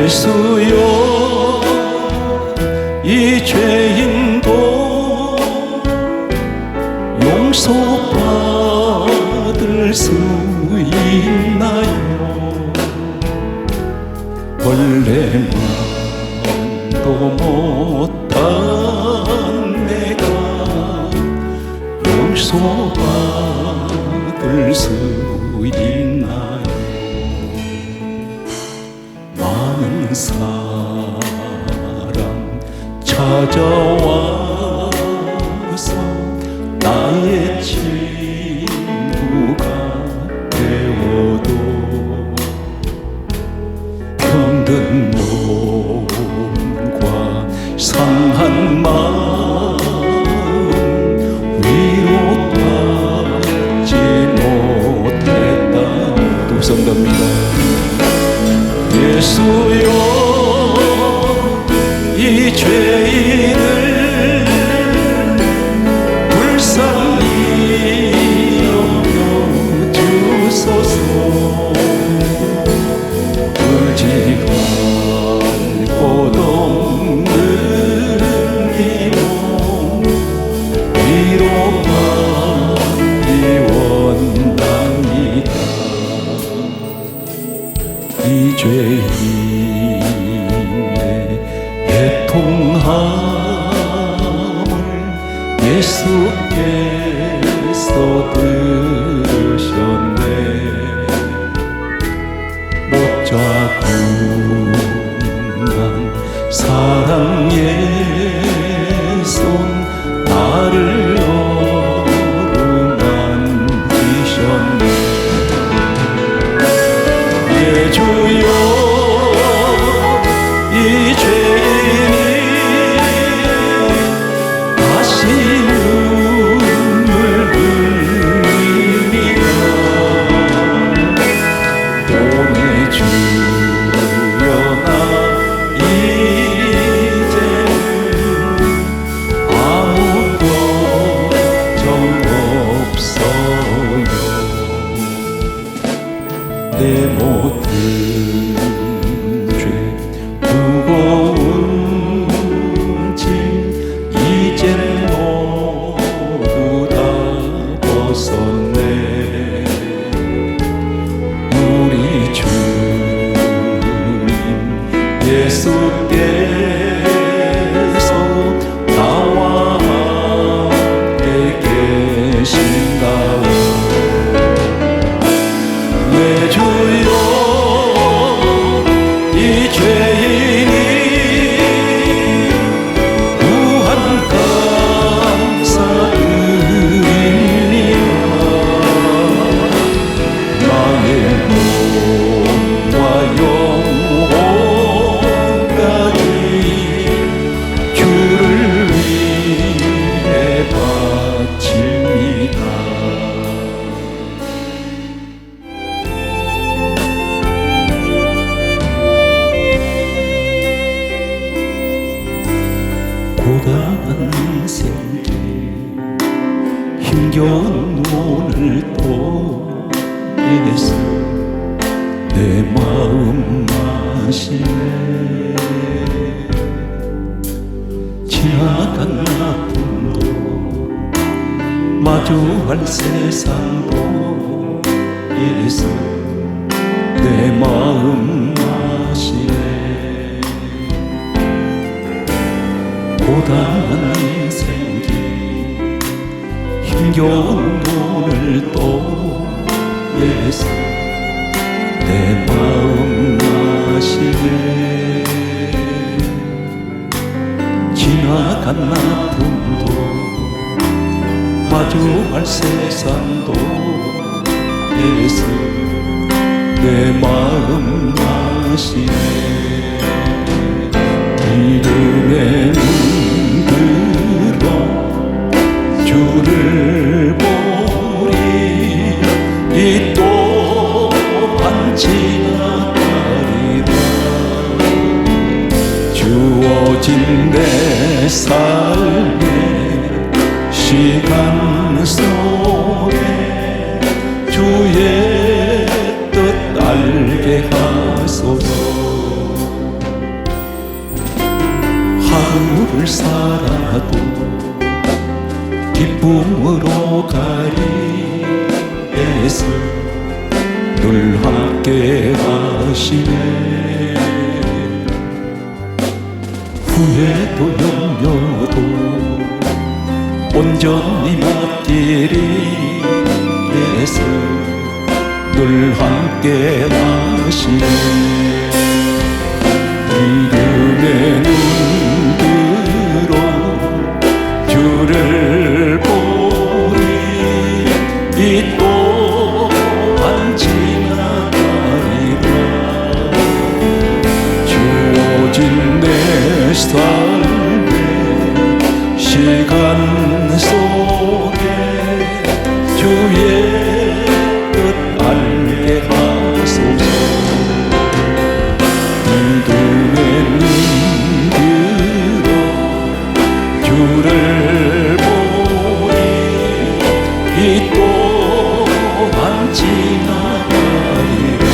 예수여 이 죄인도 용서받을 수 있나요? 벌레만도 못한 내가 용서받을 수 있나요? 많은 사람 찾아와서 나의 친구가 되어도 병든 몸과 상한 마음 위로받지 못했다. 독성답니다. 예수여 이 죄인을 불쌍히 여겨주소서. 울지 말 곳 없는 이 몸 위로받기 원합니다. 이 죄인의 애통함을 예수께서 들으셨네. 못자국난 사랑의 손 나를 어루만지셨네. 예 주여 이 죄인이 다시 눈물 흘리리라. 보내주여 나 이제는 아무 걱정 없어요. 내 모든 죄 무거운 짐 이젠 모두 다 벗었네. 우리 주님 예수께서 나와 함께 계신다오. 내 주여 이 죄인이 무한 감사드리리라. 나의 몸과 영혼까지 주를 위해 바칩니다. 고단한 생길 힘겨운 오늘도 예수 내 마음 마시네. 지나간 아픔도 마주할 세상도 예수 내 마음 마시네. 고단한 생길 힘겨운 오늘도 예수 내 마음 마시네. 지나간 아픔도 마주할 세상도 예수 내 마음 마시네. 이름에 눈들어 주를 보리. 이 또한 지나가리라. 주어진 내 삶의 시간 속에 주의 뜻 알게 하소서. 하루를 살아도 기쁨으로 가리에서 늘 함께 하시네. 후회도 염려도 온전히 맡기리에서 늘 함께 하시네. 믿음의 눈으로 주를 보니 이 또한 지나가리라. 주어진 내 삶의 시간 속에 주의 뜻 알게 하소서. 믿음의 눈으로 주를 보니 이 또한 지나가리라.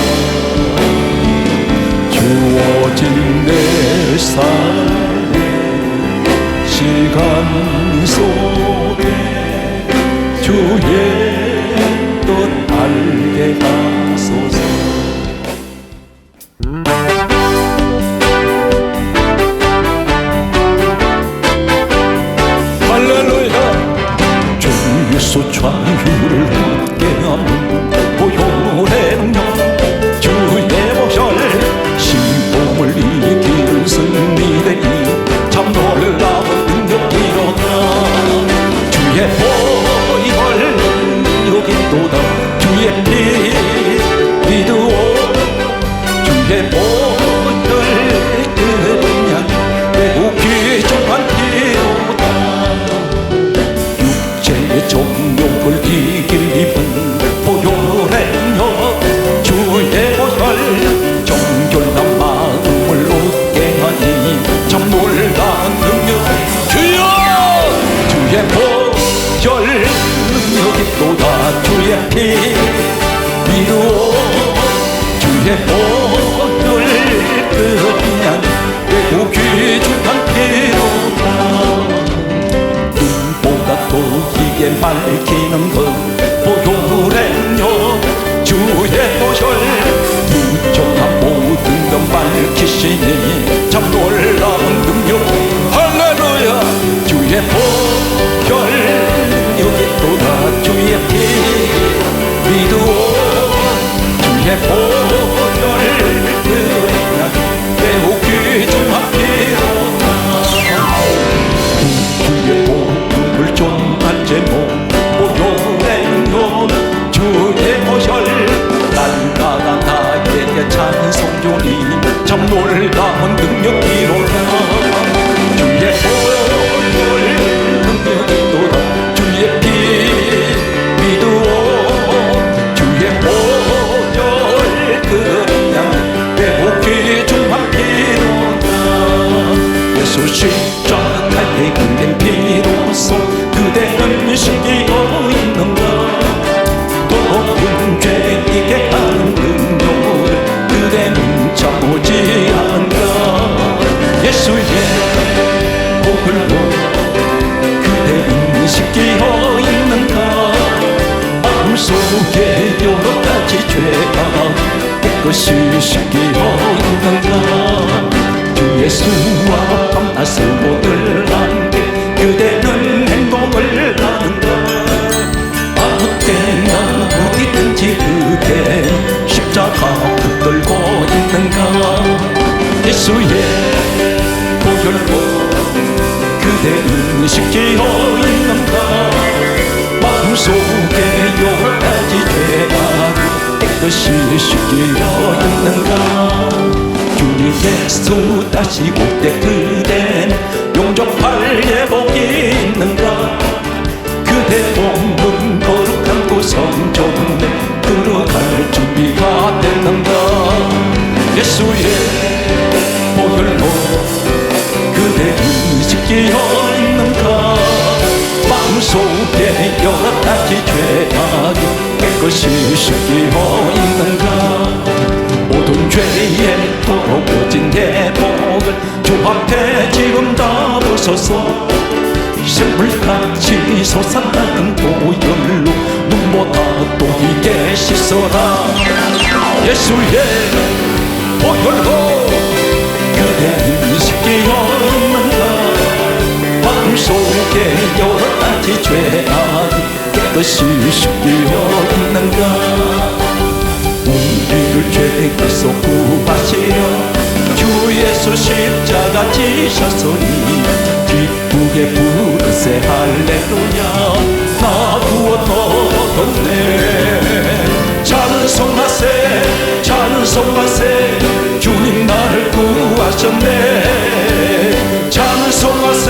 주어진 내 삶의 시간 속에 주의 뜻 알게 하소서. 주 좌유를 얻게 하는 보혈의 능력, 주의 보혈 시험을 이기는 승리되니 참 놀라운 능력이로다. 주의 보혈 능력이 또다. 주의 피 믿으오. 주의 보혈 그냥 매우 귀중한 피로다. 정욕을 이길 힘은 보혈의 력, 주의 보혈 정결한 마음을 얻게 하니 참 놀라운 능력. 주여 주의 보혈 능력이 또다. 주의 피 믿으오. 주의 보혈 그냥 매우 귀중한 피로다. 눈보다 또 밝히는 것 보혈의 력, 주의 보혈 부족한 모든 것 밝히시니 참 놀라운 능력. 할렐루야. 주의 보혈 여기 또다. 주의 피 믿으오. 주의 보혈 매우 귀중한 피로다. 주의 복음을 좀 제목 보혈의 력, 주의 보혈 날마다 나에게 찬송 중이 참 놀라운 능력이로다. 주의 보혈 능력이 또다. 주의 피 믿으오. 주의 보혈 그냥 매우 귀중한 피로다. 예수 십자가에 흘린 피로써 그대는 시기고 있는가. 높은 죄이게 하는 능력을 그대는 참지 않은가. 예수의 보혈로 그대는 시기고 있는가. 마음속에 여러 가지 죄가 깨끗이 시기고 있는가. 주 예수와 밤낮 수고를 하는데 그대는 행복을 하는가. 아무 때나 어디든지 그대 십자가 붙들고 있는가. 예수의 보혈로 그대는 시키어 있는가. 마음속에 여러 가지 죄가 깨끗이 시키어 있는가. 주님 예수 다시 올 때 그댄 용접할 예복이 있는가. 그대 몸은 거룩한 곳 성전에 들어갈 준비가 됐는가. 예수의 보혈로 그대는 지키어 있는가. 마음속에 여러 가지 죄악이 깨끗이 씻기어 있는가. 모든 죄에 더러워진 내 복을 주 앞에 지금 다 주옵소서. 샘물같이 솟아나는 보혈로 눈보다 또 이게 씻어라. 예수의 보혈로 그대는 씻기 없는가. 마음속에 여러 가지 죄악이 깨끗이 씻기어 있는가. 우리를 죄에서 구하시려 주 예수 십자가 지셨으니 기쁘게 부르세 할렐루야. 나 구원받았네. 찬송하세 찬송하세 주님 나를 구하셨네. 찬송하세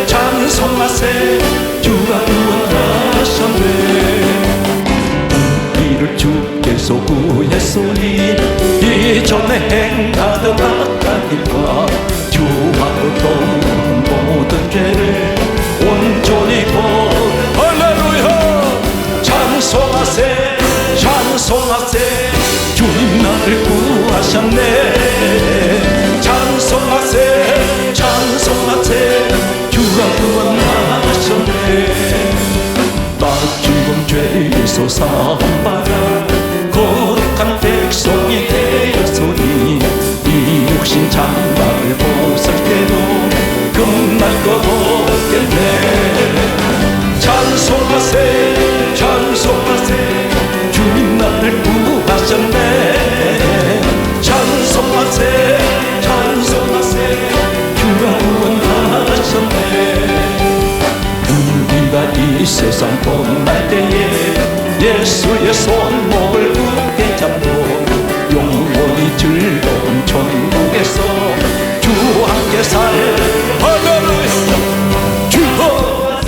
찬송하세 주가 구원하셨네. 우리를 주께서 구했으니 이전에 행하던 악한 일과 주하고 떠오른 모든 죄를 온전히 버려. 할렐루야. 찬송하세 찬송하세 주님 나를 구하셨네. 찬송하세 찬송하세 주가 구원하셨네. 나 지금 죄에서 사함받아 거룩한 백성이 되었으니 이 육신 장막을 벗을 때도 끝날 것 없겠네. 찬송하세 찬송하세 주님 나를 구하셨네. 찬송하세 찬송하세 주가 구원하셨네. 우리가 이 세상 떠날 때에 예수의 손목을 굳게 잡고 영원히 즐거운 천국에서 주와 함께 살. 할렐루야. 주여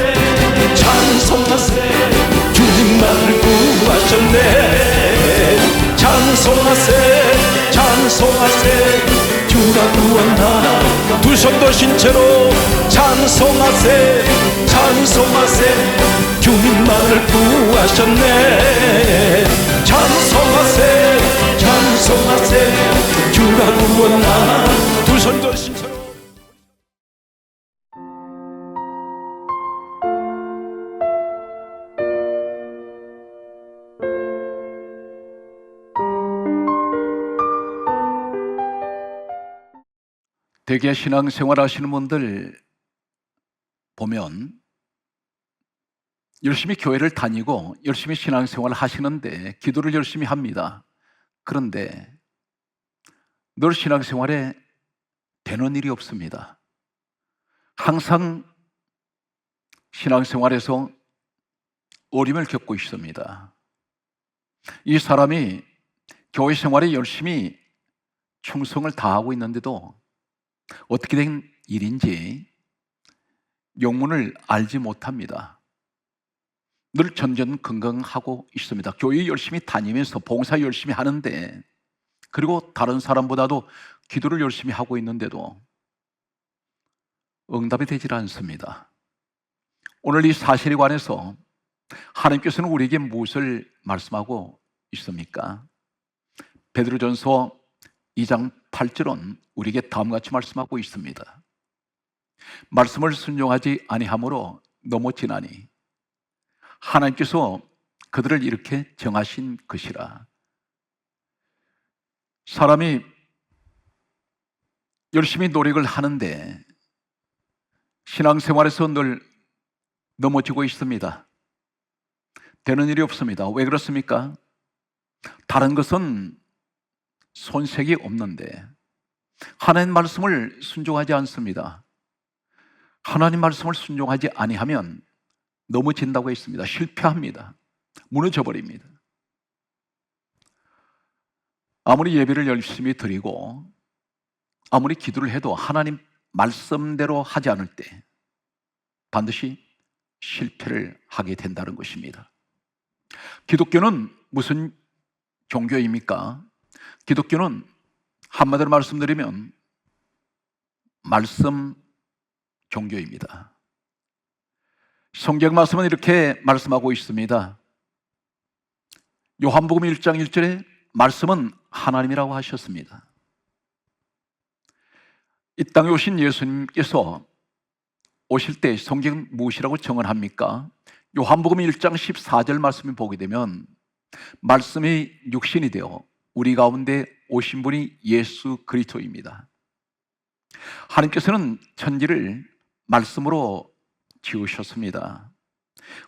찬송하세 주님 나를 구하셨네. 찬송하세 찬송하세 주가 구원하라. 두 손 드신 채로 찬송하세 찬송하세 주님 나를 구하셨네. 찬송하세 찬송하세 주가 구원하라. 두 손 드신 채로. 대개 신앙생활 하시는 분들 보면 열심히 교회를 다니고 열심히 신앙생활을 하시는데 기도를 열심히 합니다. 그런데 늘 신앙생활에 되는 일이 없습니다. 항상 신앙생활에서 어려움을 겪고 있습니다. 이 사람이 교회 생활에 열심히 충성을 다하고 있는데도 어떻게 된 일인지 영문을 알지 못합니다. 늘 전전긍긍하고 있습니다. 교회 열심히 다니면서 봉사 열심히 하는데, 그리고 다른 사람보다도 기도를 열심히 하고 있는데도 응답이 되질 않습니다. 오늘 이 사실에 관해서 하나님께서는 우리에게 무엇을 말씀하고 있습니까? 베드로전서 2장 8절은 우리에게 다음같이 말씀하고 있습니다. 말씀을 순종하지 아니함으로 넘어지나니 하나님께서 그들을 이렇게 정하신 것이라. 사람이 열심히 노력을 하는데 신앙생활에서 늘 넘어지고 있습니다. 되는 일이 없습니다. 왜 그렇습니까? 다른 것은 손색이 없는데 하나님 말씀을 순종하지 않습니다. 하나님 말씀을 순종하지 아니하면 넘어진다고 했습니다. 실패합니다. 무너져 버립니다. 아무리 예배를 열심히 드리고 아무리 기도를 해도 하나님 말씀대로 하지 않을 때 반드시 실패를 하게 된다는 것입니다. 기독교는 무슨 종교입니까? 기독교는 한마디로 말씀드리면 말씀 종교입니다. 성경 말씀은 이렇게 말씀하고 있습니다. 요한복음 1장 1절에 말씀은 하나님이라고 하셨습니다. 이 땅에 오신 예수님께서 오실 때 성경은 무엇이라고 정언합니까? 요한복음 1장 14절 말씀을 보게 되면 말씀이 육신이 되어 우리 가운데 오신 분이 예수 그리스도입니다. 하나님께서는 천지를 말씀으로 지으셨습니다.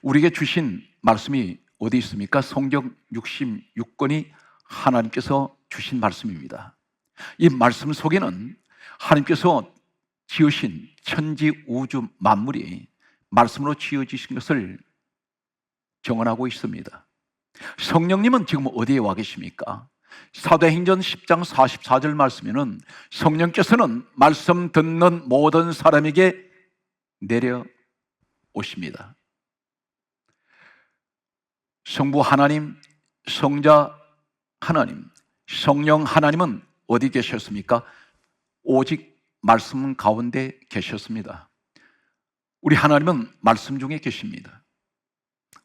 우리에게 주신 말씀이 어디 있습니까? 성경 66권이 하나님께서 주신 말씀입니다. 이 말씀 속에는 하나님께서 지으신 천지 우주 만물이 말씀으로 지어지신 것을 정언하고 있습니다. 성령님은 지금 어디에 와 계십니까? 사도행전 10장 44절 말씀에는 성령께서는 말씀 듣는 모든 사람에게 내려오십니다. 성부 하나님, 성자 하나님, 성령 하나님은 어디 계셨습니까? 오직 말씀 가운데 계셨습니다. 우리 하나님은 말씀 중에 계십니다.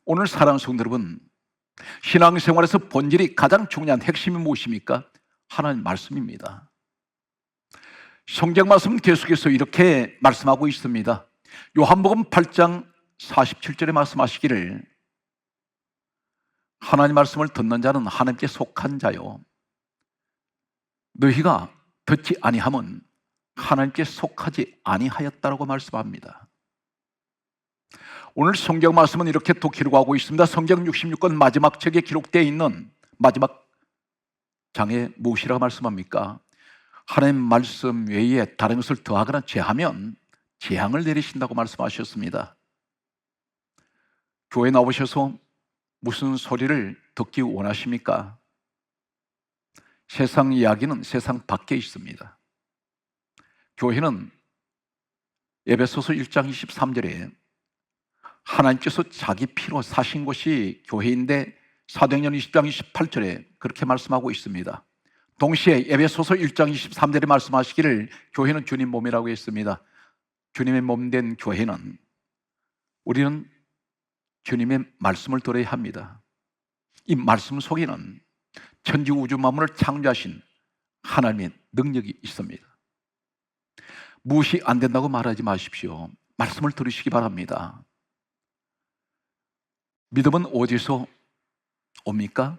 오늘 사랑하는 성도 여러분, 신앙생활에서 본질이 가장 중요한 핵심이 무엇입니까? 하나님 말씀입니다. 성경 말씀은 계속해서 이렇게 말씀하고 있습니다. 요한복음 8장 47절에 말씀하시기를 하나님 말씀을 듣는 자는 하나님께 속한 자요 너희가 듣지 아니함은 하나님께 속하지 아니하였다라고 말씀합니다. 오늘 성경 말씀은 이렇게 또 기록하고 있습니다. 성경 66권 마지막 책에 기록되어 있는 마지막 장에 무엇이라고 말씀합니까? 하나님 말씀 외에 다른 것을 더하거나 제하면 재앙을 내리신다고 말씀하셨습니다. 교회 나오셔서 무슨 소리를 듣기 원하십니까? 세상 이야기는 세상 밖에 있습니다. 교회는 에베소서 1장 23절에 하나님께서 자기 피로 사신 것이 교회인데 사도행전 20장 28절에 그렇게 말씀하고 있습니다. 동시에 에베소서 1장 23절에 말씀하시기를 교회는 주님 몸이라고 했습니다. 주님의 몸된 교회는 우리는 주님의 말씀을 들어야 합니다. 이 말씀 속에는 천지 우주 만물을 창조하신 하나님의 능력이 있습니다. 무엇이 안 된다고 말하지 마십시오. 말씀을 들으시기 바랍니다. 믿음은 어디서 옵니까?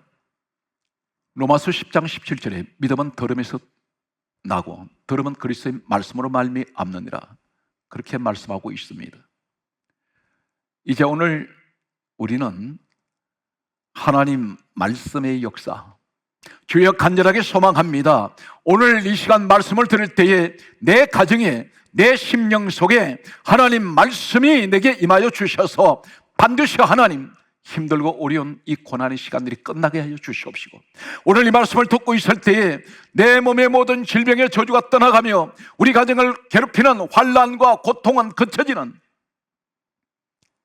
로마서 10장 17절에 믿음은 들음에서 나고 들음은 그리스도의 말씀으로 말미암느니라 그렇게 말씀하고 있습니다. 이제 오늘 우리는 하나님 말씀의 역사 주여 간절하게 소망합니다. 오늘 이 시간 말씀을 들을 때에 내 가정에 내 심령 속에 하나님 말씀이 내게 임하여 주셔서 반드시 하나님 힘들고 어려운 이 고난의 시간들이 끝나게 하여 주시옵시고 오늘 이 말씀을 듣고 있을 때에 내 몸의 모든 질병의 저주가 떠나가며 우리 가정을 괴롭히는 환난과 고통은 그쳐지는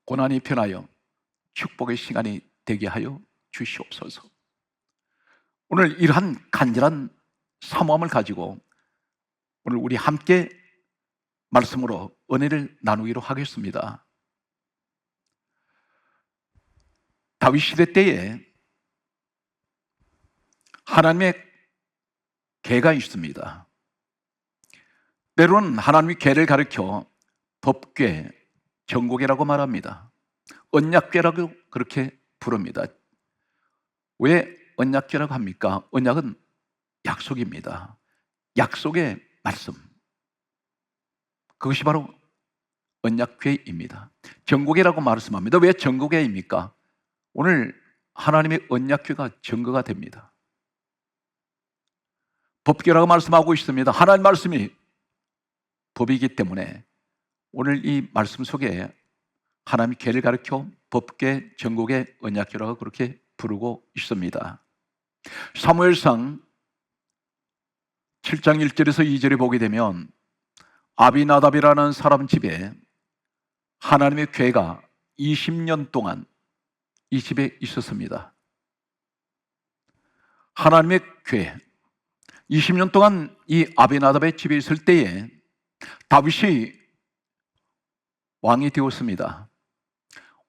고난이 변하여 축복의 시간이 되게 하여 주시옵소서. 오늘 이러한 간절한 사모함을 가지고 오늘 우리 함께 말씀으로 은혜를 나누기로 하겠습니다. 다윗 시대 때에 하나님의 계가 있습니다. 때로는 하나님의 계를 가리켜 법궤, 정곡이라고 말합니다. 언약궤라고 그렇게 부릅니다. 왜 언약궤라고 합니까? 언약은 약속입니다. 약속의 말씀, 그것이 바로 언약궤입니다. 정곡이라고 말씀합니다. 왜 정곡궤입니까? 오늘 하나님의 언약궤가 증거가 됩니다. 법궤라고 말씀하고 있습니다. 하나님 말씀이 법이기 때문에 오늘 이 말씀 속에 하나님의 궤를 가리켜 법궤, 정곡의 언약궤라고 그렇게 부르고 있습니다. 사무엘상 7장 1절에서 2절에 보게 되면 아비나답이라는 사람 집에 하나님의 궤가 20년 동안 이 집에 있었습니다. 하나님의 궤 20년 동안 이 아비나답의 집에 있을 때에 다윗이 왕이 되었습니다.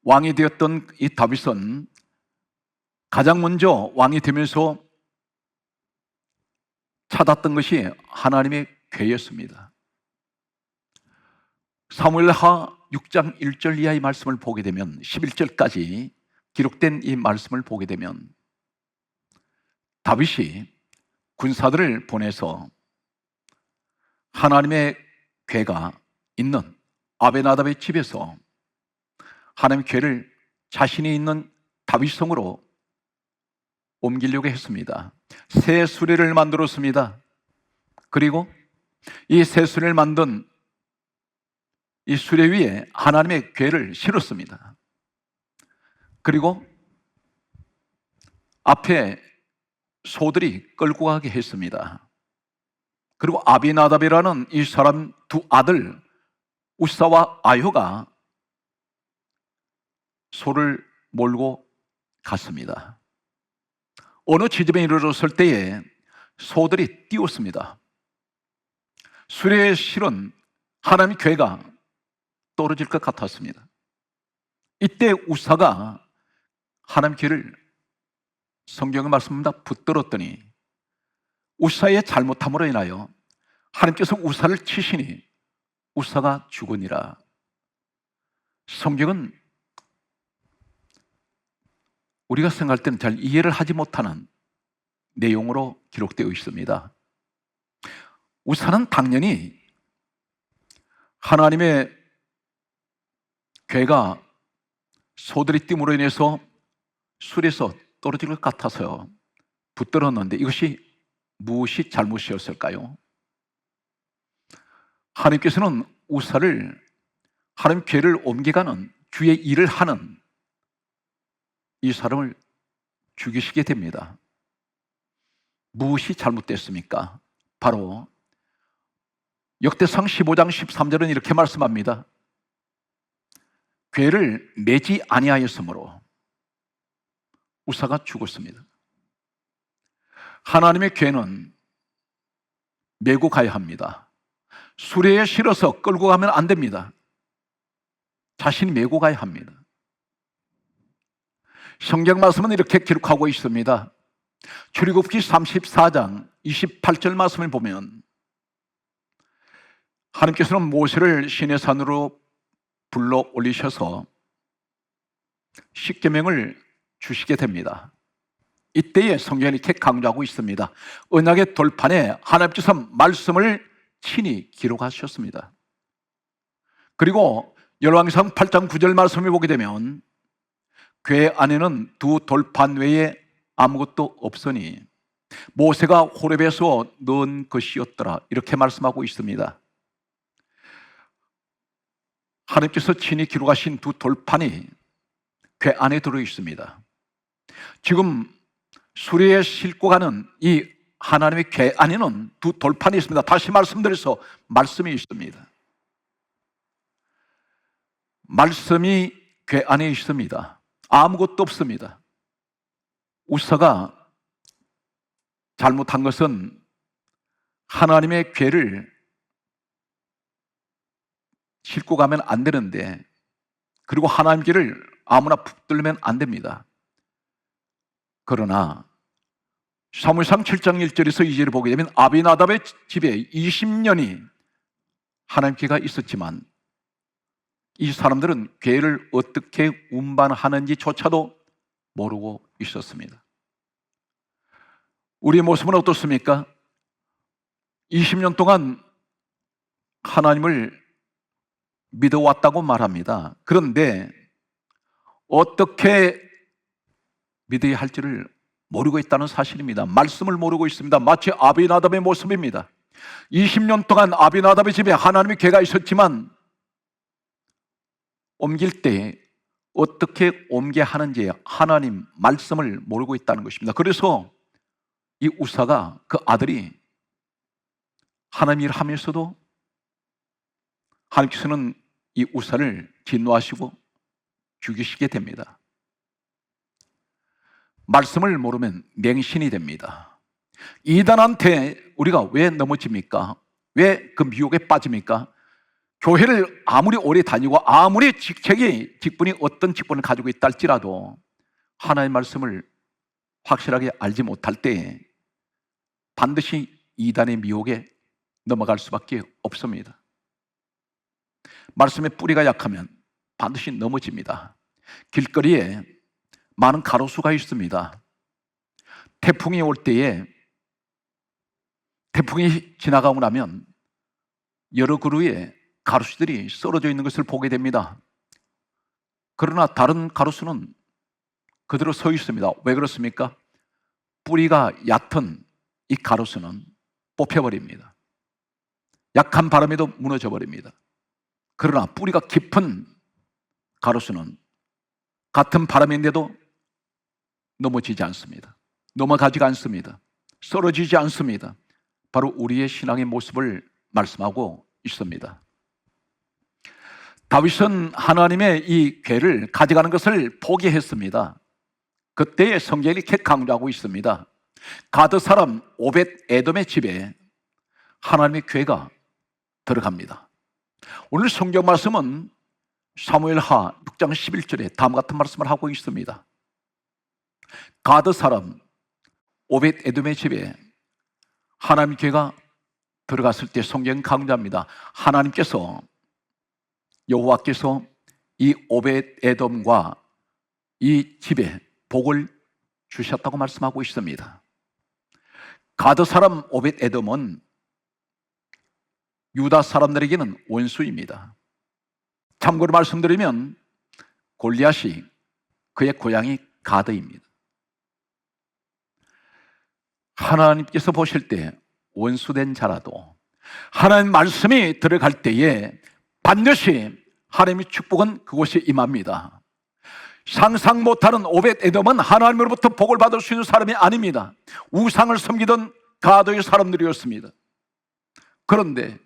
왕이 되었던 이 다윗은 가장 먼저 왕이 되면서 찾았던 것이 하나님의 궤였습니다. 사무엘하 6장 1절 이하의 말씀을 보게 되면 11절까지 기록된 이 말씀을 보게 되면 다윗이 군사들을 보내서 하나님의 궤가 있는 아벤아답의 집에서 하나님의 궤를 자신이 있는 다윗성으로 옮기려고 했습니다. 새 수레를 만들었습니다. 그리고 이 새 수레를 만든 이 수레 위에 하나님의 궤를 실었습니다. 그리고 앞에 소들이 끌고 가게 했습니다. 그리고 아비나답이라는 이 사람 두 아들 우사와 아효가 소를 몰고 갔습니다. 어느 지점에 이르렀을 때에 소들이 뛰었습니다. 수레에 실은 하나님의 궤가 떨어질 것 같았습니다. 이때 우사가 하나님의 궤를 성경의 말씀입니다. 붙들었더니 우사의 잘못함으로 인하여 하나님께서 우사를 치시니 우사가 죽으니라. 성경은 우리가 생각할 때는 잘 이해를 하지 못하는 내용으로 기록되어 있습니다. 우사는 당연히 하나님의 궤가 소들이 뜸으로 인해서 술에서 떨어질 것 같아서요 붙들었는데 이것이 무엇이 잘못이었을까요? 하나님께서는 우사를 하나님 궤를 옮겨가는 주의 일을 하는 이 사람을 죽이시게 됩니다. 무엇이 잘못됐습니까? 바로 역대상 15장 13절은 이렇게 말씀합니다. 궤를 매지 아니하였으므로 우사가 죽었습니다. 하나님의 궤는 메고 가야 합니다. 수레에 실어서 끌고 가면 안 됩니다. 자신이 메고 가야 합니다. 성경 말씀은 이렇게 기록하고 있습니다. 출애굽기 34장 28절 말씀을 보면 하나님께서는 모세를 시내산으로 불러 올리셔서 십계명을 주시게 됩니다. 이때에 성경이 이렇게 강조하고 있습니다. 언약의 돌판에 하나님께서 말씀을 친히 기록하셨습니다. 그리고 열왕기상 8장 9절 말씀을 보게 되면 궤 안에는 두 돌판 외에 아무것도 없으니 모세가 호렙에서 넣은 것이었더라 이렇게 말씀하고 있습니다. 하나님께서 친히 기록하신 두 돌판이 궤 안에 들어 있습니다. 지금 수레에 싣고 가는 이 하나님의 궤 안에는 두 돌판이 있습니다. 다시 말씀드려서 말씀이 있습니다. 말씀이 궤 안에 있습니다. 아무것도 없습니다. 우사가 잘못한 것은 하나님의 궤를 싣고 가면 안 되는데 그리고 하나님 궤를 아무나 붙들면 안 됩니다. 그러나 사무엘상 7장 1절에서 2절을 보게 되면 아비나답의 집에 20년이 하나님 궤가 있었지만 이 사람들은 궤를 어떻게 운반하는지조차도 모르고 있었습니다. 우리의 모습은 어떻습니까? 20년 동안 하나님을 믿어왔다고 말합니다. 그런데 어떻게 믿어야 할지를 모르고 있다는 사실입니다. 말씀을 모르고 있습니다. 마치 아비나답의 모습입니다. 20년 동안 아비나답의 집에 하나님의 궤가 있었지만 옮길 때 어떻게 옮겨야 하는지 하나님 말씀을 모르고 있다는 것입니다. 그래서 이 우사가 그 아들이 하나님 일을 하면서도 하나님께서는 이 우사를 진노하시고 죽이시게 됩니다. 말씀을 모르면 맹신이 됩니다. 이단한테 우리가 왜 넘어집니까? 왜 그 미혹에 빠집니까? 교회를 아무리 오래 다니고 아무리 직분이 어떤 직분을 가지고 있다 할지라도 하나님의 말씀을 확실하게 알지 못할 때 반드시 이단의 미혹에 넘어갈 수밖에 없습니다. 말씀의 뿌리가 약하면 반드시 넘어집니다. 길거리에 많은 가로수가 있습니다. 태풍이 올 때에 태풍이 지나가고 나면 여러 그루의 가로수들이 썰어져 있는 것을 보게 됩니다. 그러나 다른 가로수는 그대로 서 있습니다. 왜 그렇습니까? 뿌리가 얕은 이 가로수는 뽑혀버립니다. 약한 바람에도 무너져 버립니다. 그러나 뿌리가 깊은 가로수는 같은 바람인데도 넘어지지 않습니다. 넘어가지가 않습니다. 썰어지지 않습니다. 바로 우리의 신앙의 모습을 말씀하고 있습니다. 다윗은 하나님의 이 궤를 가져가는 것을 포기했습니다. 그때의 성경이 이렇게 강조하고 있습니다. 가드 사람 오벳 에돔의 집에 하나님의 궤가 들어갑니다. 오늘 성경 말씀은 사무엘하 6장 11절에 다음과 같은 말씀을 하고 있습니다. 가드 사람 오벳 에돔의 집에 하나님의 궤가 들어갔을 때 성경 강조합니다. 하나님께서 여호와께서 이 오벳 에돔과 이 집에 복을 주셨다고 말씀하고 있습니다. 가드 사람 오벳 에돔은 유다 사람들에게는 원수입니다. 참고로 말씀드리면 골리앗이 그의 고향이 가드입니다. 하나님께서 보실 때 원수된 자라도 하나님 말씀이 들어갈 때에 반드시 하나님의 축복은 그곳에 임합니다. 상상 못하는 오벳 에돔은 하나님으로부터 복을 받을 수 있는 사람이 아닙니다. 우상을 섬기던 가드의 사람들이었습니다. 그런데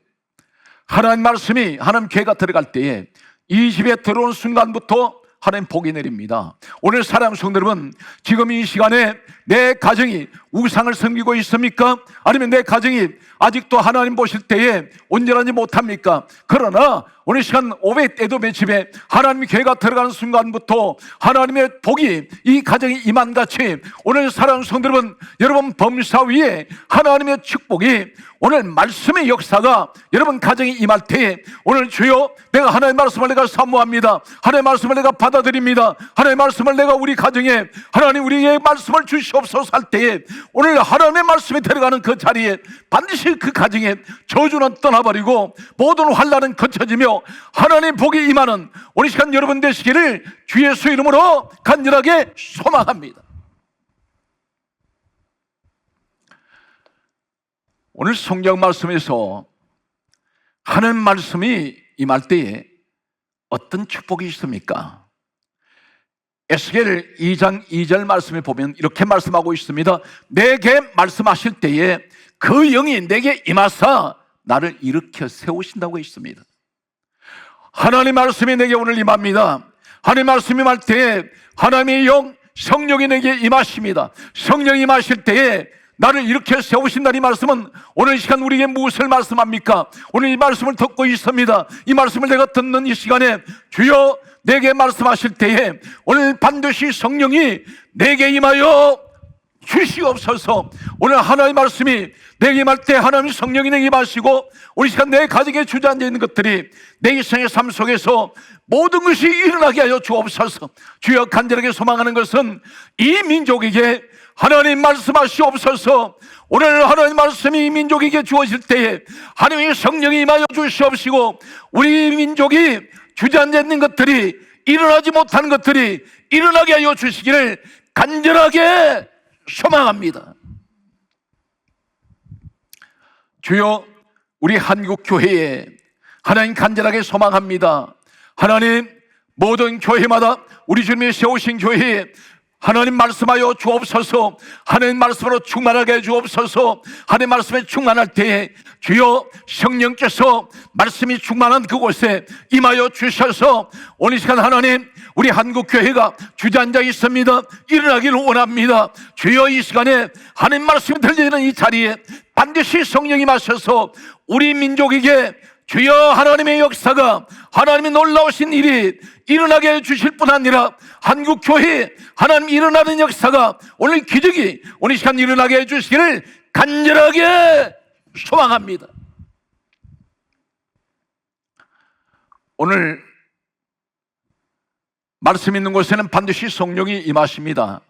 하나님 말씀이 하나님 궤가 들어갈 때에 이 집에 들어온 순간부터 하나님 복이 내립니다. 오늘 사랑하는 성도 여러분, 지금 이 시간에 내 가정이 우상을 섬기고 있습니까? 아니면 내 가정이 아직도 하나님 보실 때에 온전하지 못합니까? 그러나 오늘 시간 오벳 에돔의 집에 하나님의 궤가 들어가는 순간부터 하나님의 복이 이 가정이 임한같이 오늘 사랑하는 성도 여러분, 여러분 범사 위에 하나님의 축복이 오늘 말씀의 역사가 여러분 가정에 임할 때에 오늘 주여 내가 하나님의 말씀을 내가 사모합니다. 하나님의 말씀을 내가 받아들입니다. 하나님의 말씀을 내가 우리 가정에 하나님 우리에게 말씀을 주시옵소서 할 때에 오늘 하나님의 말씀이 들어가는 그 자리에 반드시 그 가정에 저주는 떠나버리고 모든 환난은 거쳐지며 하나님 복이 임하는 오늘 시간 여러분 되시기를 주 예수 이름으로 간절하게 소망합니다. 오늘 성경 말씀에서 하나님 말씀이 임할 때에 어떤 축복이 있습니까? 에스겔 2장 2절 말씀에 보면 이렇게 말씀하고 있습니다. 내게 말씀하실 때에 그 영이 내게 임하사 나를 일으켜 세우신다고 했습니다. 하나님 말씀이 내게 오늘 임합니다. 하나님 말씀이 임할 때에 하나님의 영 성령이 내게 임하십니다. 성령이 임하실 때에 나를 일으켜 세우신다는 이 말씀은 오늘 이 시간 우리에게 무엇을 말씀합니까? 오늘 이 말씀을 듣고 있습니다. 이 말씀을 내가 듣는 이 시간에 주여 내게 말씀하실 때에 오늘 반드시 성령이 내게 임하여 주시옵소서. 오늘 하나님의 말씀이 내게 임할 때 하나님의 성령이 내게 임하시고 우리 시간 내 가정에 주저앉아 있는 것들이 내 일생의 삶 속에서 모든 것이 일어나게 하여 주옵소서. 주여 간절하게 소망하는 것은 이 민족에게 하나님 말씀하시옵소서. 오늘 하나님 말씀이 이 민족에게 주어질 때에 하나님의 성령이 임하여 주시옵시고 우리 민족이 주저앉아 있는 것들이 일어나지 못하는 것들이 일어나게 하여 주시기를 간절하게 소망합니다. 주여 우리 한국교회에 하나님 간절하게 소망합니다. 하나님 모든 교회마다 우리 주님이 세우신 교회에 하나님 말씀하여 주옵소서. 하나님 말씀으로 충만하게 해 주옵소서. 하나님 말씀에 충만할 때에 주여 성령께서 말씀이 충만한 그곳에 임하여 주셔서 오늘 시간 하나님 우리 한국교회가 주저앉아 있습니다. 일어나기를 원합니다. 주여 이 시간에 하나님 말씀이 들리는 이 자리에 반드시 성령이 마셔서 우리 민족에게 주여 하나님의 역사가 하나님의 놀라우신 일이 일어나게 해주실 뿐 아니라 한국교회에 하나님 일어나는 역사가 오늘 기적이 오늘 시간 일어나게 해주시기를 간절하게 소망합니다. 오늘 말씀 있는 곳에는 반드시 성령이 임하십니다.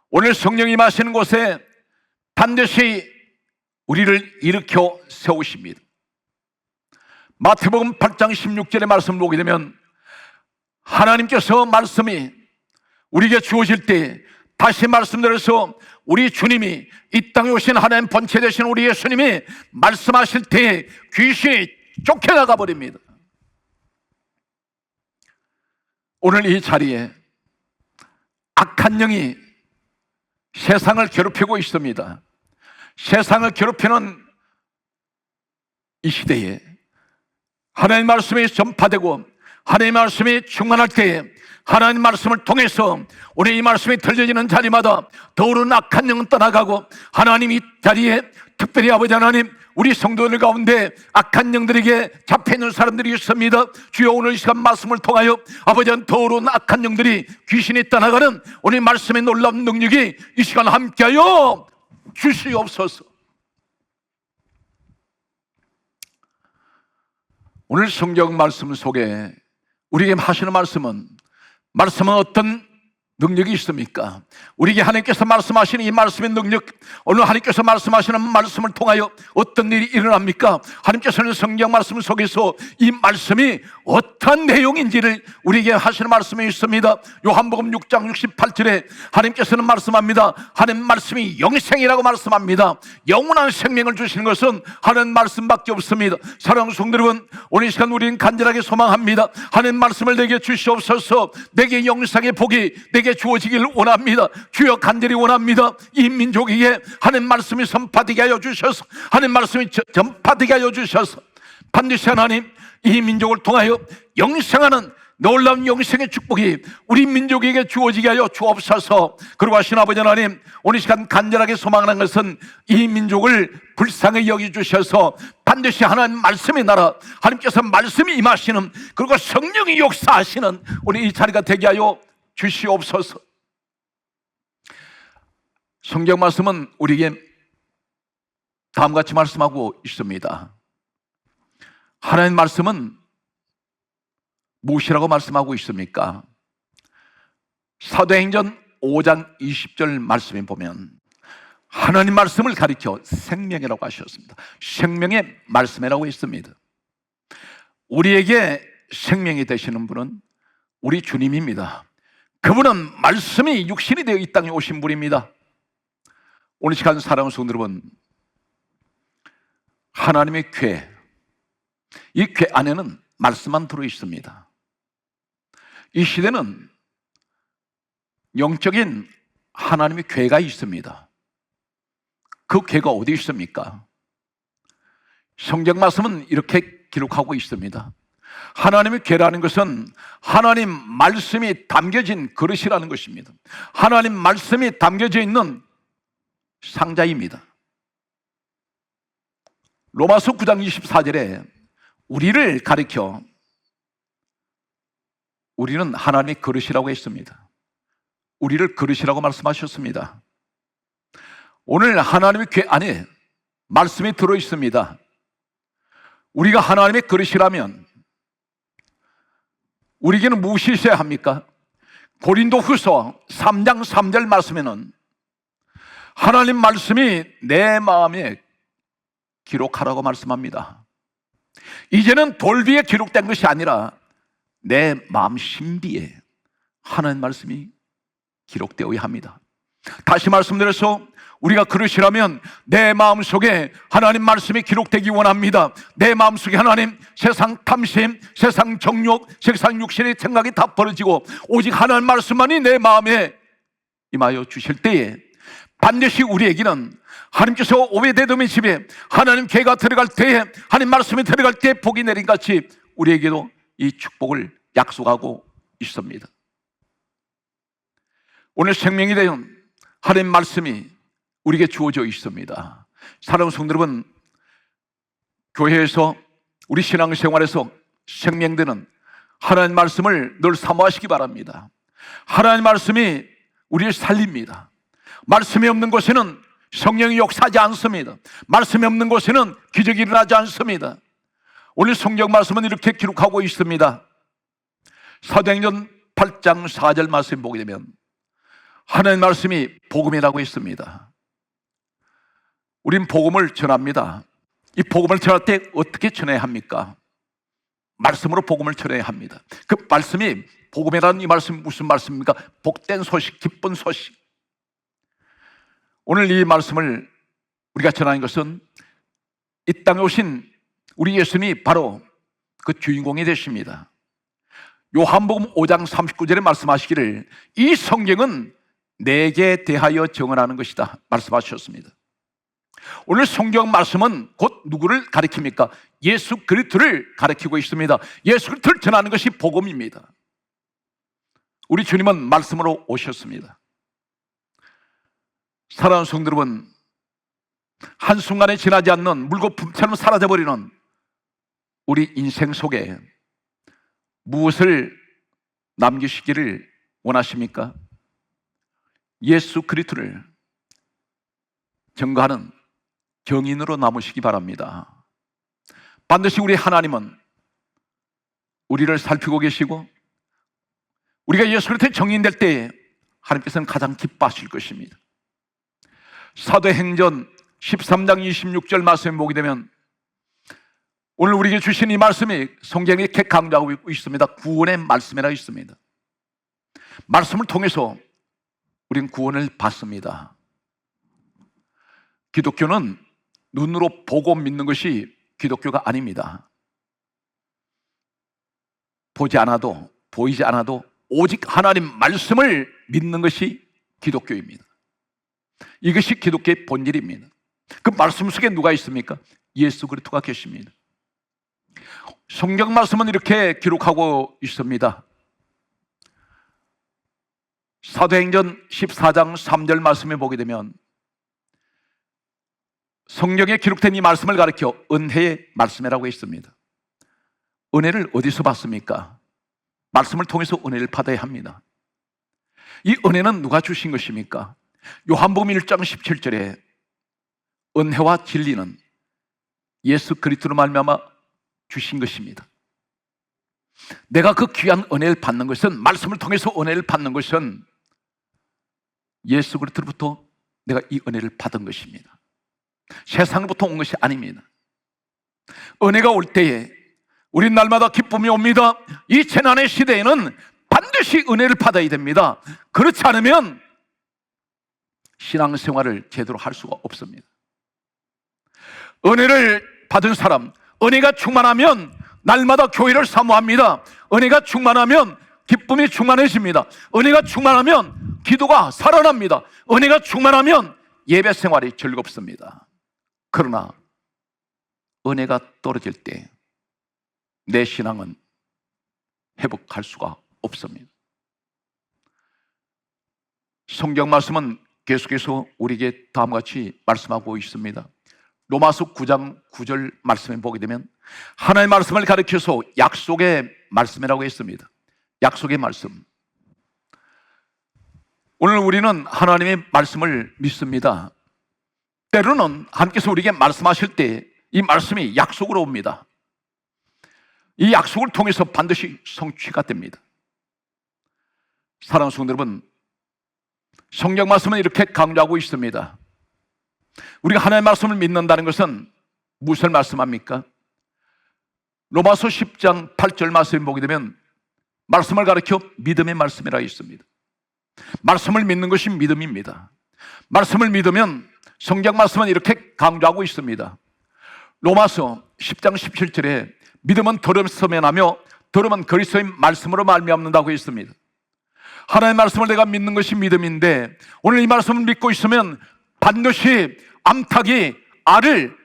오늘 성령이 임하시는 곳에 반드시 우리를 일으켜 세우십니다. 마태복음 8장 16절의 말씀을 보게 되면 하나님께서 말씀이 우리에게 주어질 때, 다시 말씀드려서 우리 주님이 이 땅에 오신 하나님 본체 되신 우리 예수님이 말씀하실 때 귀신이 쫓겨나가 버립니다. 오늘 이 자리에 악한 영이 세상을 괴롭히고 있습니다. 세상을 괴롭히는 이 시대에 하나님 말씀이 전파되고 하나님 말씀이 충만할 때에 하나님 말씀을 통해서 오늘 이 말씀이 들려지는 자리마다 더우른 악한 영은 떠나가고, 하나님 이 자리에 특별히 아버지 하나님 우리 성도들 가운데 악한 영들에게 잡혀있는 사람들이 있습니다. 주여, 오늘 이 시간 말씀을 통하여 아버지 더우른 악한 영들이 귀신이 떠나가는 오늘 말씀의 놀라운 능력이 이 시간 함께하여 주시옵소서. 오늘 성경 말씀 속에 우리에게 하시는 말씀은 어떤 능력이 있습니까? 우리에게 하나님께서 말씀하시는 이 말씀의 능력, 오늘 하나님께서 말씀하시는 말씀을 통하여 어떤 일이 일어납니까? 하나님께서는 성경 말씀 속에서 이 말씀이 어떤 내용인지를 우리에게 하시는 말씀이 있습니다. 요한복음 6장 68절에 하나님께서는 말씀합니다. 하나님 말씀이 영생이라고 말씀합니다. 영원한 생명을 주시는 것은 하나님 말씀밖에 없습니다. 사랑하는 성도 여러분, 오늘 이 시간 우리는 간절하게 소망합니다. 하나님 말씀을 내게 주시옵소서. 내게 영생의 복이 내게 주어지길 원합니다. 주여, 간절히 원합니다. 이 민족에게 하나님 말씀이 선파되게 하여 주셔서, 하나님 말씀이 전파되게 하여 주셔서 반드시 하나님 이 민족을 통하여 영생하는 놀라운 영생의 축복이 우리 민족에게 주어지게 하여 주옵소서. 그리고 하신 아버지 하나님, 오늘 시간 간절하게 소망하는 것은 이 민족을 불쌍히 여겨주셔서 반드시 하나님 말씀의 나라, 하나님께서 말씀이 임하시는, 그리고 성령이 역사하시는 우리 이 자리가 되게 하여 주시옵소서. 성경 말씀은 우리에게 다음과 같이 말씀하고 있습니다. 하나님 말씀은 무엇이라고 말씀하고 있습니까? 사도행전 5장 20절 말씀에 보면 하나님 말씀을 가리켜 생명이라고 하셨습니다. 생명의 말씀이라고 했습니다. 우리에게 생명이 되시는 분은 우리 주님입니다. 그분은 말씀이 육신이 되어 이 땅에 오신 분입니다. 오늘 시간 사랑하는 성도 여러분, 하나님의 궤, 이 궤 안에는 말씀만 들어 있습니다. 이 시대는 영적인 하나님의 궤가 있습니다. 그 궤가 어디 있습니까? 성경 말씀은 이렇게 기록하고 있습니다. 하나님의 궤라는 것은 하나님 말씀이 담겨진 그릇이라는 것입니다. 하나님 말씀이 담겨져 있는 상자입니다. 로마서 9장 24절에 우리를 가리켜 우리는 하나님의 그릇이라고 했습니다. 우리를 그릇이라고 말씀하셨습니다. 오늘 하나님의 궤 안에 말씀이 들어 있습니다. 우리가 하나님의 그릇이라면 우리에게는 무엇이 있어야 합니까? 고린도후서 3장 3절 말씀에는 하나님 말씀이 내 마음에 기록하라고 말씀합니다. 이제는 돌 위에 기록된 것이 아니라 내 마음 심비에 하나님 말씀이 기록되어야 합니다. 다시 말씀드려서 우리가 그릇이라면 내 마음속에 하나님 말씀이 기록되기 원합니다. 내 마음속에 하나님 세상 탐심, 세상 정욕, 세상 육신의 생각이 다 버려지고 오직 하나님 말씀만이 내 마음에 임하여 주실 때에 반드시 우리에게는 하나님께서 오베데돔의 집에 하나님 궤가 들어갈 때에, 하나님 말씀이 들어갈 때에 복이 내린 같이 우리에게도 이 축복을 약속하고 있습니다. 오늘 생명이 되는 하나님 말씀이 우리에게 주어져 있습니다. 사랑하는 성도 여러분, 교회에서 우리 신앙생활에서 생명되는 하나님 말씀을 늘 사모하시기 바랍니다. 하나님 말씀이 우리를 살립니다. 말씀이 없는 곳에는 성령이 역사하지 않습니다. 말씀이 없는 곳에는 기적이 일어나지 않습니다. 오늘 성경 말씀은 이렇게 기록하고 있습니다. 사도행전 8장 4절 말씀 보게 되면 하나님 말씀이 복음이라고 했습니다. 우린 복음을 전합니다. 이 복음을 전할 때 어떻게 전해야 합니까? 말씀으로 복음을 전해야 합니다. 그 말씀이, 복음이라는 이 말씀이 무슨 말씀입니까? 복된 소식, 기쁜 소식. 오늘 이 말씀을 우리가 전하는 것은 이 땅에 오신 우리 예수님이 바로 그 주인공이 되십니다. 요한복음 5장 39절에 말씀하시기를 이 성경은 내게 대하여 증언하는 것이다 말씀하셨습니다. 오늘 성경 말씀은 곧 누구를 가리킵니까? 예수 그리스도를 가리키고 있습니다. 예수 그리스도를 전하는 것이 복음입니다. 우리 주님은 말씀으로 오셨습니다. 사랑하는 성도 여러분, 한순간에 지나지 않는 물거품처럼 사라져버리는 우리 인생 속에 무엇을 남기시기를 원하십니까? 예수 그리스도를 증거하는 경인으로 남으시기 바랍니다. 반드시 우리 하나님은 우리를 살피고 계시고 우리가 예수 그리스도의 증인될 때 하나님께서는 가장 기뻐하실 것입니다. 사도행전 13장 26절 말씀을 보게 되면 오늘 우리에게 주신 이 말씀이 성경에 이렇게 강조하고 있습니다. 구원의 말씀이라고 있습니다. 말씀을 통해서 우리는 구원을 받습니다. 기독교는 눈으로 보고 믿는 것이 기독교가 아닙니다. 보지 않아도, 보이지 않아도 오직 하나님 말씀을 믿는 것이 기독교입니다. 이것이 기독교의 본질입니다. 그 말씀 속에 누가 있습니까? 예수 그리스도가 계십니다. 성경 말씀은 이렇게 기록하고 있습니다. 사도행전 14장 3절 말씀에 보게 되면 성경에 기록된 이 말씀을 가리켜 은혜의 말씀이라고 있습니다. 은혜를 어디서 받습니까? 말씀을 통해서 은혜를 받아야 합니다. 이 은혜는 누가 주신 것입니까? 요한복음 1장 17절에 은혜와 진리는 예수 그리스도로 말미암아 주신 것입니다. 내가 그 귀한 은혜를 받는 것은, 말씀을 통해서 은혜를 받는 것은 예수 그리스도로부터 내가 이 은혜를 받은 것입니다. 세상부터 온 것이 아닙니다. 은혜가 올 때에 우리 날마다 기쁨이 옵니다. 이 재난의 시대에는 반드시 은혜를 받아야 됩니다. 그렇지 않으면 신앙생활을 제대로 할 수가 없습니다. 은혜를 받은 사람, 은혜가 충만하면 날마다 교회를 사모합니다. 은혜가 충만하면 기쁨이 충만해집니다. 은혜가 충만하면 기도가 살아납니다. 은혜가 충만하면 예배 생활이 즐겁습니다. 그러나 은혜가 떨어질 때 내 신앙은 회복할 수가 없습니다. 성경 말씀은 계속해서 우리에게 다음과 같이 말씀하고 있습니다. 로마서 9장 9절 말씀에 보게 되면 하나님의 말씀을 가리켜서 약속의 말씀이라고 했습니다. 약속의 말씀. 오늘 우리는 하나님의 말씀을 믿습니다. 때로는 하나님께서 우리에게 말씀하실 때 이 말씀이 약속으로 옵니다. 이 약속을 통해서 반드시 성취가 됩니다. 사랑하는 성도 여러분, 성경 말씀은 이렇게 강조하고 있습니다. 우리가 하나님의 말씀을 믿는다는 것은 무엇을 말씀합니까? 로마서 10장 8절 말씀을 보게 되면 말씀을 가리켜 믿음의 말씀이라 있습니다. 말씀을 믿는 것이 믿음입니다. 말씀을 믿으면 성경 말씀은 이렇게 강조하고 있습니다. 로마서 10장 17절에 믿음은 들음에서 나며 들음은 그리스도의 말씀으로 말미암는다고 했습니다. 하나님의 말씀을 내가 믿는 것이 믿음인데 오늘 이 말씀을 믿고 있으면 반드시 암탉이 알을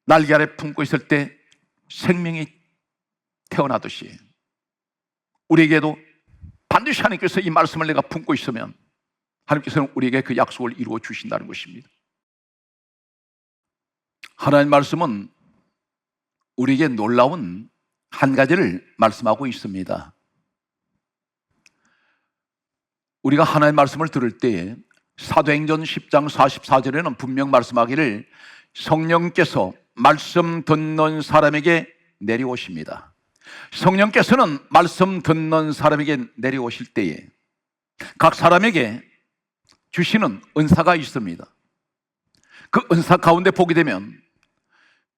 날개 아래 품고 있을 때 생명이 태어나듯이 우리에게도 반드시 하나님께서 이 말씀을 내가 품고 있으면 하나님께서는 우리에게 그 약속을 이루어 주신다는 것입니다. 하나님의 말씀은 우리에게 놀라운 한 가지를 말씀하고 있습니다. 우리가 하나님의 말씀을 들을 때 사도행전 10장 44절에는 분명 말씀하기를 성령께서 말씀 듣는 사람에게 내려오십니다. 성령께서는 말씀 듣는 사람에게 내려오실 때에 각 사람에게 주시는 은사가 있습니다. 그 은사 가운데 보게 되면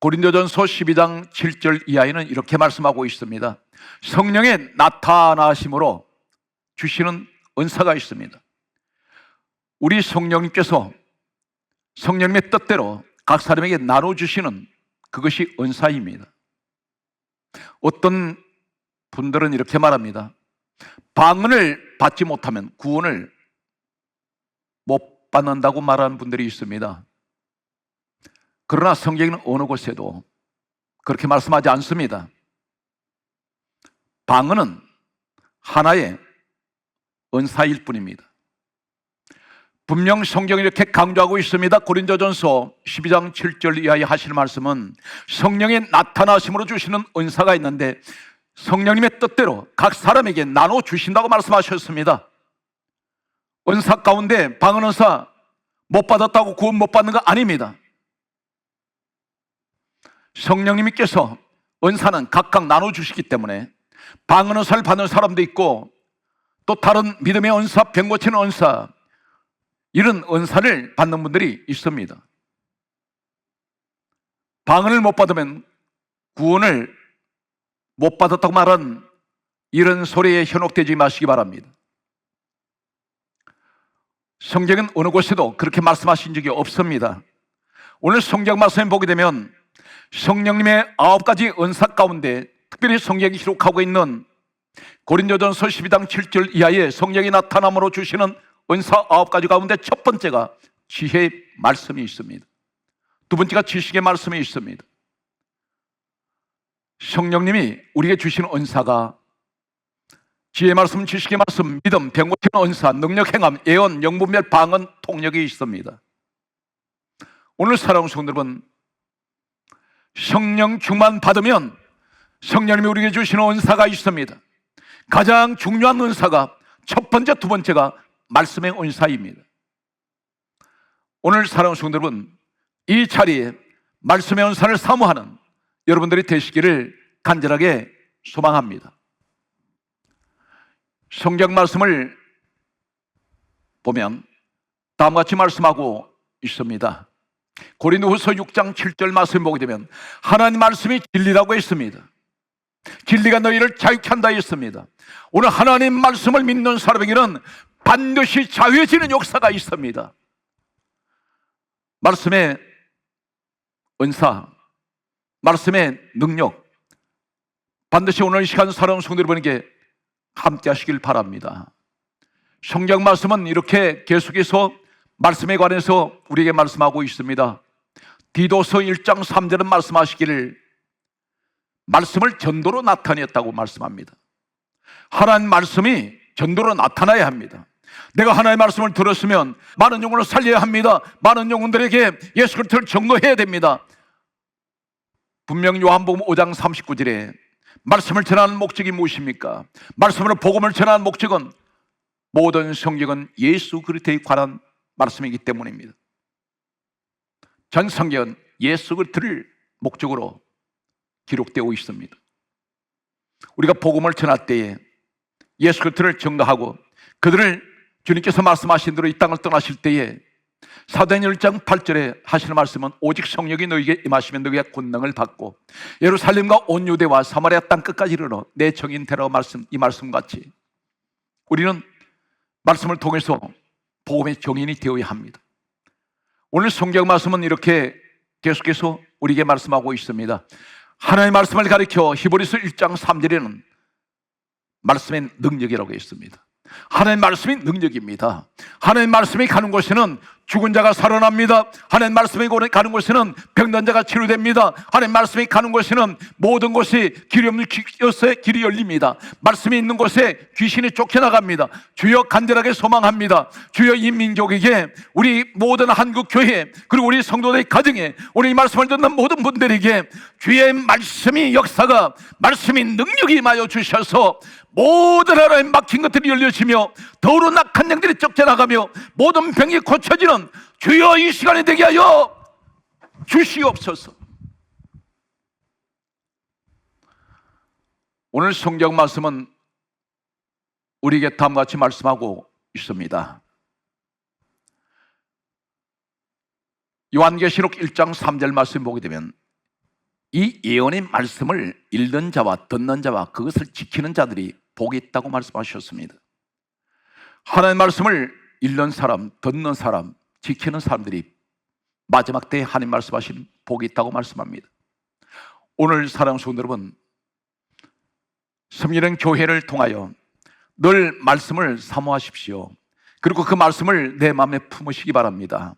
고린도전서 12장 7절 이하에는 이렇게 말씀하고 있습니다. 성령의 나타나심으로 주시는 은사가 있습니다. 우리 성령님께서 성령님의 뜻대로 각 사람에게 나눠주시는 그것이 은사입니다. 어떤 분들은 이렇게 말합니다. 방언을 받지 못하면 구원을 못 받는다고 말하는 분들이 있습니다. 그러나 성경은 어느 곳에도 그렇게 말씀하지 않습니다. 방언은 하나의 은사일 뿐입니다. 분명 성경이 이렇게 강조하고 있습니다. 고린도전서 12장 7절 이하에 하시는 말씀은 성령의 나타나심으로 주시는 은사가 있는데 성령님의 뜻대로 각 사람에게 나눠 주신다고 말씀하셨습니다. 은사 가운데 방언 은사 못 받았다고 구원 못 받는 거 아닙니다. 성령님께서 은사는 각각 나눠 주시기 때문에 방언 은사를 받는 사람도 있고 또 다른 믿음의 은사, 병 고치는 은사, 이런 은사를 받는 분들이 있습니다. 방언을 못 받으면 구원을 못 받았다고 말한 이런 소리에 현혹되지 마시기 바랍니다. 성경은 어느 곳에도 그렇게 말씀하신 적이 없습니다. 오늘 성경 말씀을 보게 되면 성령님의 9가지 은사 가운데 특별히 성경이 기록하고 있는 고린도전서 12장 7절 이하에 성령이 나타남으로 주시는 은사 9가지 가운데 첫 번째가 지혜의 말씀이 있습니다. 두 번째가 지식의 말씀이 있습니다. 성령님이 우리에게 주시는 은사가 지혜의 말씀, 지식의 말씀, 믿음, 병 고치는 은사, 능력, 행함, 예언, 영분별, 방언, 통력이 있습니다. 오늘 사랑하는 성도 여러분, 성령 충만 받으면 성령님이 우리에게 주시는 은사가 있습니다. 가장 중요한 은사가 첫 번째, 두 번째가 말씀의 은사입니다. 오늘 사랑하는 성도 여러분, 이 자리에 말씀의 은사를 사모하는 여러분들이 되시기를 간절하게 소망합니다. 성경 말씀을 보면 다음과 같이 말씀하고 있습니다. 고린도후서 6장 7절 말씀 보게 되면 하나님 말씀이 진리라고 했습니다. 진리가 너희를 자유케 한다 했습니다. 오늘 하나님 말씀을 믿는 사람에게는 반드시 자유해지는 역사가 있습니다. 말씀의 은사, 말씀의 능력, 반드시 오늘 이 시간 사랑하는 성도 여러분에게 함께 하시길 바랍니다. 성경 말씀은 이렇게 계속해서 말씀에 관해서 우리에게 말씀하고 있습니다. 디도서 1장 3절은 말씀하시기를 말씀을 전도로 나타냈다고 말씀합니다. 하나님 말씀이 전도로 나타나야 합니다. 내가 하나님의 말씀을 들었으면 많은 영혼을 살려야 합니다. 많은 영혼들에게 예수 그리스도를 증거해야 됩니다. 분명 요한복음 5장 39절에 말씀을 전하는 목적이 무엇입니까? 말씀으로 복음을 전하는 목적은 모든 성경은 예수 그리스도에 관한 말씀이기 때문입니다. 전 성경은 예수 그리스도를 목적으로 기록되어 있습니다. 우리가 복음을 전할 때에 예수 그리스도를 증거하고 그들을 주님께서 말씀하신 대로 이 땅을 떠나실 때에 사도행전 1장 8절에 하시는 말씀은 오직 성령이 너희에게 임하시면 너희가 권능을 받고 예루살렘과 온 유대와 사마리아 땅 끝까지 이르러 내 정인 되라고 이 말씀같이 우리는 말씀을 통해서 복음의 정인이 되어야 합니다. 오늘 성경 말씀은 이렇게 계속해서 우리에게 말씀하고 있습니다. 하나님의 말씀을 가리켜 히브리서 1장 3절에는 말씀의 능력이라고 했습니다. 하나님의 말씀이 능력입니다. 하나님의 말씀이 가는 곳에는 죽은 자가 살아납니다. 하나님의 말씀이 가는 곳에는 병든 자가 치료됩니다. 하나님의 말씀이 가는 곳에는 모든 곳이 길이 없는 곳에 길이 열립니다. 말씀이 있는 곳에 귀신이 쫓겨나갑니다. 주여 간절하게 소망합니다. 주여 이 민족에게 우리 모든 한국교회 그리고 우리 성도들의 가정에 오늘 이 말씀을 듣는 모든 분들에게 주의 말씀이 역사가 말씀이 능력이 임하여 주셔서 모든 하나에 막힌 것들이 열려지며 더러운 악한 영들이 쫓겨나가며 모든 병이 고쳐지는 주여 이 시간이 되게 하여 주시옵소서. 오늘 성경 말씀은 우리에게 다음과 같이 말씀하고 있습니다. 요한계시록 1장 3절 말씀 보게 되면 이 예언의 말씀을 읽는 자와 듣는 자와 그것을 지키는 자들이 복이 있다고 말씀하셨습니다. 하나님의 말씀을 읽는 사람, 듣는 사람, 지키는 사람들이 마지막 때에 하나님 말씀하신 복이 있다고 말씀합니다. 오늘 사랑하는 성도 여러분, 섬기는 교회를 통하여 늘 말씀을 사모하십시오. 그리고 그 말씀을 내 마음에 품으시기 바랍니다.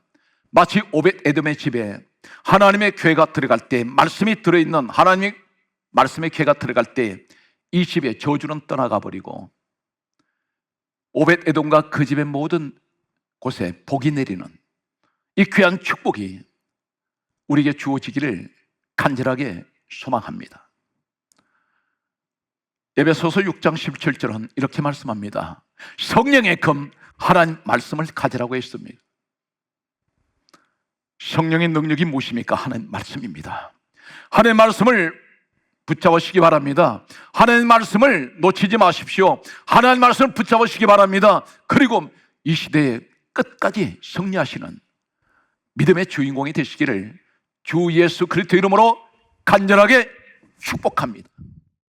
마치 오벳 에돔의 집에 하나님의 교회가 들어갈 때, 말씀이 들어있는 하나님의 말씀의 교회가 들어갈 때 이 집의 저주는 떠나가 버리고 오벳 에돔과 그 집의 모든 곳에 복이 내리는 이 귀한 축복이 우리에게 주어지기를 간절하게 소망합니다. 에베소서 6장 17절은 이렇게 말씀합니다. 성령의 금 하나님 말씀을 가지라고 했습니다. 성령의 능력이 무엇입니까? 하나님 말씀입니다. 하나님 말씀을 붙잡으시기 바랍니다. 하나님 말씀을 놓치지 마십시오. 하나님 말씀을 붙잡으시기 바랍니다. 그리고 이 시대에 끝까지 승리하시는 믿음의 주인공이 되시기를 주 예수 그리스도 이름으로 간절하게 축복합니다.